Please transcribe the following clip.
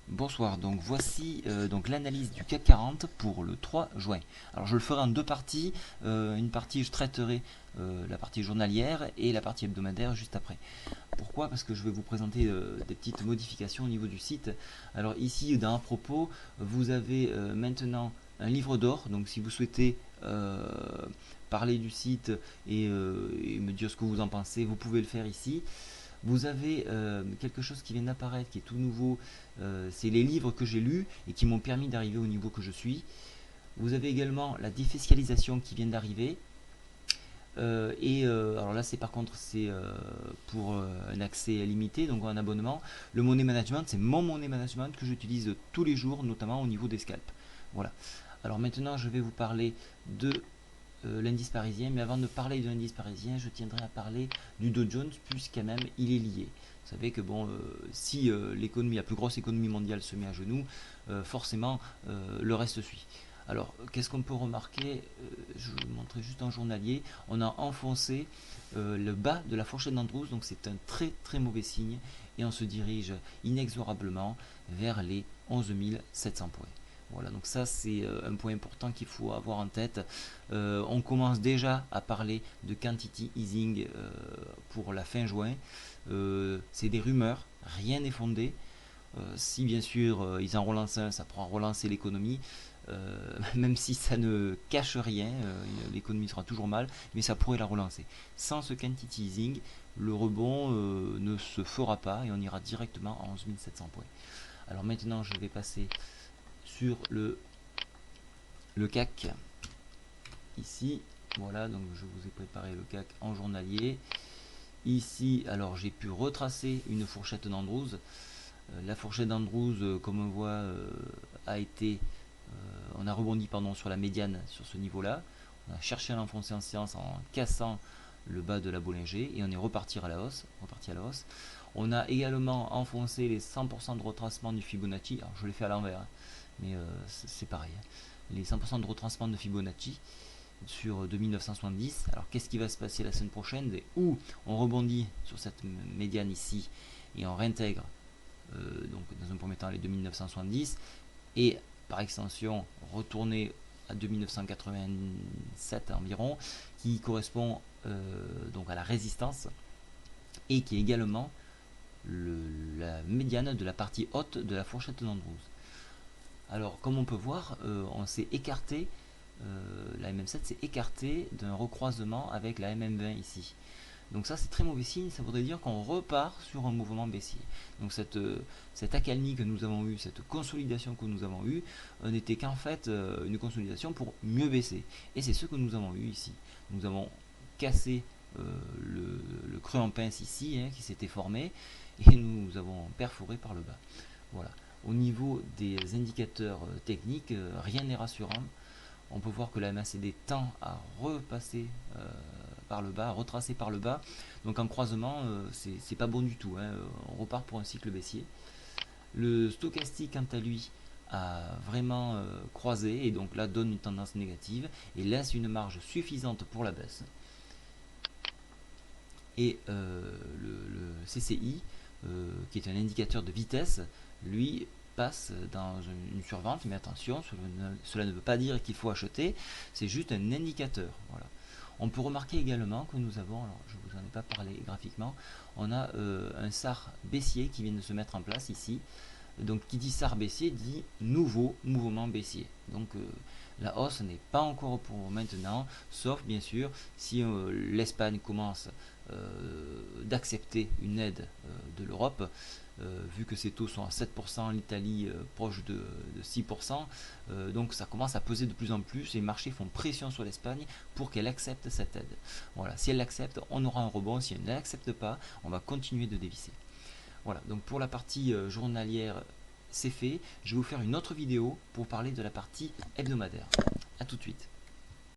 Bonsoir, donc voici donc l'analyse du CAC 40 pour le 3 juin. Alors je le ferai en deux parties. Une partie je traiterai la partie journalière et la partie hebdomadaire juste après. Pourquoi? Parce que je vais vous présenter des petites modifications au niveau du site. Alors ici dans un propos, vous avez maintenant un livre d'or. Donc si vous souhaitez parler du site et me dire ce que vous en pensez, vous pouvez le faire ici. Vous avez quelque chose qui vient d'apparaître, qui est tout nouveau, c'est les livres que j'ai lus et qui m'ont permis d'arriver au niveau que je suis. Vous avez également la défiscalisation qui vient d'arriver. Alors là, c'est par contre, c'est pour un accès limité, donc un abonnement. Le money management, c'est mon money management que j'utilise tous les jours, notamment au niveau des scalps. Voilà. Alors maintenant, je vais vous parler de l'indice parisien, mais avant de parler de l'indice parisien, je tiendrai à parler du Dow Jones, puisqu'à même il est lié. Vous savez que bon, si l'économie, la plus grosse économie mondiale se met à genoux, forcément le reste suit. Alors, qu'est-ce qu'on peut remarquer? Je vous montrer juste en journalier. On a enfoncé le bas de la fourchette d'Andrews, donc c'est un très très mauvais signe, et on se dirige inexorablement vers les 11 700 points. Voilà, donc ça c'est un point important qu'il faut avoir en tête. On commence déjà à parler de quantity easing pour la fin juin. C'est des rumeurs, rien n'est fondé. Si bien sûr ils en relancent un, ça pourra relancer l'économie. Même si ça ne cache rien, l'économie sera toujours mal, mais ça pourrait la relancer. Sans ce quantity easing, le rebond ne se fera pas et on ira directement à 11 700 points. Alors maintenant, je vais passer sur le CAC. Ici, voilà, donc je vous ai préparé le CAC en journalier. Ici, alors j'ai pu retracer une fourchette d'Andrews. La fourchette d'Andrews, comme on voit, a été on a rebondi sur la médiane sur ce niveau-là. On a cherché à l'enfoncer en séance en cassant le bas de la Bollinger et on est reparti à la hausse. On a également enfoncé les 100% de retracement du Fibonacci. Alors je l'ai fait à l'envers, hein, mais c'est pareil. Les 100% de retracement de Fibonacci sur 2970. Alors qu'est-ce qui va se passer la semaine prochaine? Où on rebondit sur cette médiane ici et on réintègre donc dans un premier temps les 2970 et par extension retourner à 2987 environ, qui correspond donc à la résistance et qui est également la médiane de la partie haute de la fourchette d'Andrews. Alors comme on peut voir, on s'est écarté, la MM7 s'est écartée d'un recroisement avec la MM20 ici. Donc ça c'est très mauvais signe, ça voudrait dire qu'on repart sur un mouvement baissier. Donc cette accalmie que nous avons eue, cette consolidation que nous avons eue, n'était qu'en fait une consolidation pour mieux baisser. Et c'est ce que nous avons eu ici. Nous avons cassé le creux en pince ici, hein, qui s'était formé, et nous avons perforé par le bas. Voilà. Au niveau des indicateurs techniques, rien n'est rassurant. On peut voir que la MACD tend à repasser par le bas, retracé par le bas. Donc en croisement, c'est pas bon du tout, hein. On repart pour un cycle baissier. Le stochastique, quant à lui, a vraiment croisé et donc là donne une tendance négative et laisse une marge suffisante pour la baisse. Et le CCI, qui est un indicateur de vitesse, lui passe dans une survente, mais attention, cela ne veut pas dire qu'il faut acheter, c'est juste un indicateur. Voilà. On peut remarquer également que nous avons, alors je ne vous en ai pas parlé graphiquement, on a un SAR baissier qui vient de se mettre en place ici. Donc qui dit SAR baissier dit nouveau mouvement baissier. Donc la hausse n'est pas encore pour maintenant, sauf bien sûr si l'Espagne commence d'accepter une aide de l'Europe. Vu que ces taux sont à 7%, l'Italie proche de 6%, donc ça commence à peser de plus en plus et les marchés font pression sur l'Espagne pour qu'elle accepte cette aide. Voilà, si elle l'accepte, on aura un rebond, si elle ne l'accepte pas, on va continuer de dévisser. Voilà, donc pour la partie journalière, c'est fait. Je vais vous faire une autre vidéo pour parler de la partie hebdomadaire. A tout de suite.